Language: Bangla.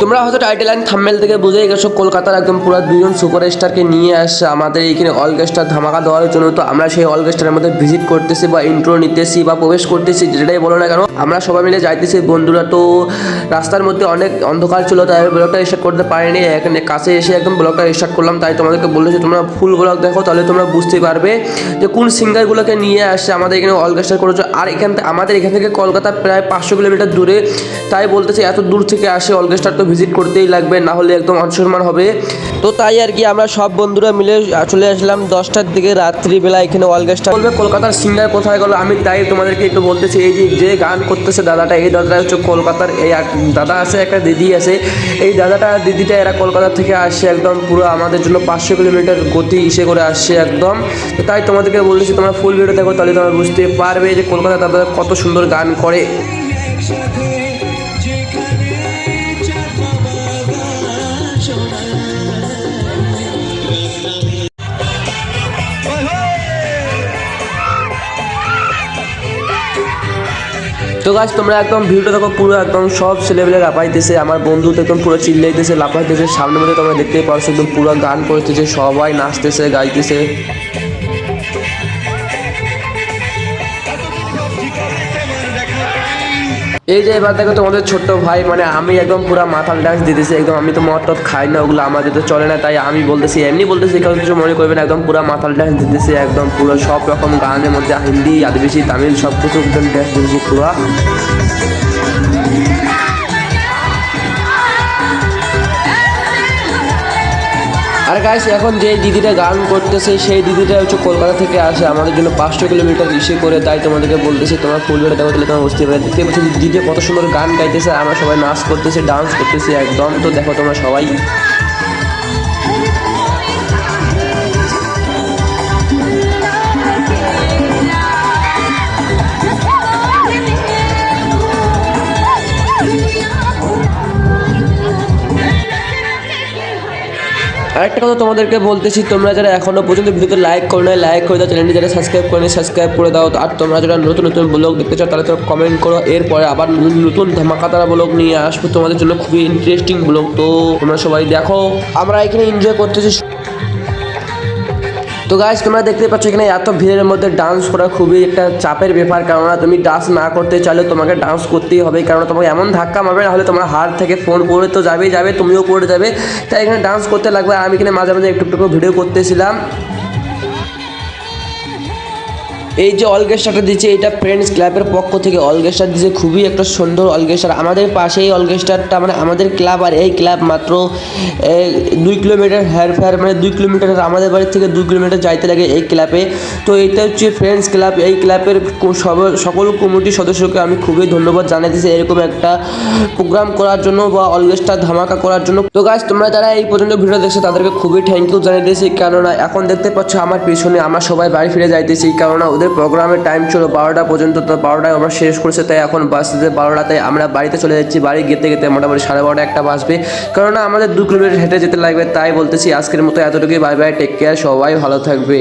তোমরা হয়তো টাইটেল অ্যান্ড থাম্বনেল থেকে বুঝেই গেছো কলকাতার একদম পুরো দুজন সুপারস্টারকে নিয়ে আসছে আমাদের এইখানে অলকেস্টার ধামাকা দেওয়ার জন্য। তো আমরা সেই অলকেস্টারের মধ্যে ভিজিট করতেছি বা ইন্ট্রো নিতেছি বা প্রবেশ করতেছি, যেটাই বলো না কেন আমরা সবাই মিলে যাইতেছি বন্ধুরা। তো রাস্তার মধ্যে অনেক অন্ধকার ছিল, তাই ব্লগটা স্টার্ট করতে পারিনি। এখানে কাছে এসে একদম ব্লগটা স্টার্ট করলাম। তাই তোমাদেরকে বলেছি তোমরা ফুল ব্লগ দেখো, তাহলে তোমরা বুঝতে পারবে যে কোন সিঙ্গারগুলোকে নিয়ে আসছে আমাদের এখানে অলকেস্টার করেছো। আর আমাদের এখান থেকে কলকাতা প্রায় 500 কিলোমিটার দূরে, তাই বলতেছি এত দূর থেকে আসে অলকেস্টার তো ভিজিট করতেই লাগবে, না হলে একদম অসম্মান হবে। তো তাই আর কি আমরা সব বন্ধুরা মিলে চলে আসলাম 10টার দিকে রাত্রিবেলা এখানে অলকেস্টার। বলবে কলকাতার সিঙ্গার কোথায় গেল, আমি তাই তোমাদেরকে একটু বলতেছি। এই যে গান করতেছে দাদাটা, এই দাদাটা হচ্ছে কলকাতার। এই দাদা আছে, একটা দিদি আছে। এই দাদাটা দিদিটা এরা কলকাতা থেকে আসছে একদম পুরো আমাদের জন্য 500 কিলোমিটার গতি ইসে করে আসছে একদম। তো তাই তোমাদেরকে বলেছি তোমরা ফুল ভিডিও দেখো, তাহলে তোমরা বুঝতে পারবে যে কলকাতা দাদা কত সুন্দর গান করে। তো গাছ তোমরা একদম ভিডিওটা দেখো পুরো একদম সব ছেলেবেলে লাফাইতেছে, আমার বন্ধু তো একদম পুরো চিল্লাইতেছে লাফাইতেছে। সামনের মধ্যে তোমরা দেখতেই পারছো একদম পুরো গান করতেছে, সবাই নাচতেছে গাইতেছে। এই যে এবার দেখো তোমাদের ছোট্ট ভাই মানে আমি একদম পুরো মাথাল ডান্স দিতেছি একদম। আমি তো মদ টদ খাই না, ওগুলো আমাদের তো চলে না, তাই আমি বলতেছি এমনি বলতেছি, কারণ কিছু মনে করবেন। একদম পুরো মাথাল ডান্স দিতেছি একদম পুরো সব রকম গানের মধ্যে হিন্দি আদিবাসী তামিল সব কিছু একদম ডান্স দিতেছি পুরো। আর গাইস এখন যে দিদিটা গান করতেছে সেই দিদিটা হচ্ছে কলকাতা থেকে আসে আমাদের জন্য 500 কিলোমিটার ইসে করে। তাই তোমাদেরকে বলতেছি তোমরা ফুল ভিডিও দেখো, তাহলে তোমরা বুঝতে পারবে। দেখতে পাচ্ছি দিদি কত সুন্দর গান গাইতেছে, আমরা সবাই নাচ করতেছি ডান্স করতেছি একদম। তো দেখো তোমরা সবাই। আরেকটা কথা তোমাদেরকে বলতেছি, তোমরা যারা এখনো পর্যন্ত ভিডিওতে লাইক করো না লাইক করে দাও, চ্যানেলটি যারা সাবস্ক্রাইব করে সাবস্ক্রাইব করে দাও। আর তোমরা যারা নতুন নতুন ব্লগ দেখতে চাও তাহলে তোমরা কমেন্ট করো, এরপরে আবার নতুন ধামাকাতারা ব্লগ নিয়ে আসবো তোমাদের জন্য, খুবই ইন্টারেস্টিং ব্লগ। তো তোমরা সবাই দেখো, আমরা এখানে এনজয় করতেছি। তো গাইস তোমরা দেখতে পাচ্ছ এখানে এত ভিড়ের মধ্যে ডান্স করা খুবই একটা চাপের ব্যাপার, কেননা তুমি ডান্স না করতে চাইলে তোমাকে ডান্স করতেই হবে, কারণ তোমাকে এমন ধাক্কা মারবে, না হলে তোমার হাত থেকে ফোন পড়ে তো যাবে তুমিও পড়ে যাবে। তাই এখানে ডান্স করতে লাগবে। আমি এখানে মাঝে মাঝে একটু একটু ভিডিও করতেছিলাম। এই যে অলকেস্টারটা দিচ্ছে এটা ফ্রেন্ডস ক্লাবের পক্ষ থেকে অলকেস্টার দিচ্ছে, খুবই একটা সুন্দর অলকেস্টার। আমাদের পাশেই অলকেস্টারটা মানে আমাদের ক্লাব, আর এই ক্লাব মাত্র 2 কিলোমিটার হেরফের মানে 2 কিলোমিটার আমাদের বাড়ি থেকে 2 কিলোমিটার যাইতে লাগে এই ক্লাবে। তো এটা হচ্ছে ফ্রেন্ডস ক্লাব। এই ক্লাবের সকল কমিটির সদস্যকে আমি খুবই ধন্যবাদ জানাইতেছি এরকম একটা প্রোগ্রাম করার জন্য বা অলকেস্টার ধামাকা করার জন্য। তো গাইস তোমরা যারা এই পর্যন্ত ভিডিও দেখছো তাদেরকে খুবই থ্যাংক ইউ জানাইতেছি, কেননা এখন দেখতে পাচ্ছ আমার পিছনে আমরা সবাই বাড়ি ফিরে যাইতেছি, কেননা প্রোগ্রামের টাইম ছিল 12টা পর্যন্ত। তো 12টায় আমরা শেষ করেছে, তাই এখন বাজতে 12টাতে আমরা বাড়িতে চলে যাচ্ছি। বাড়ি যেতে যেতে মোটামুটি 12:30 একটা বাজবে, কেননা আমাদের 2 কিলোমিটার হেঁটে যেতে লাগবে। তাই বলতেছি আজকের মতো এতটুকুই, বাই বাই, টেক কেয়ার, সবাই ভালো থাকবে।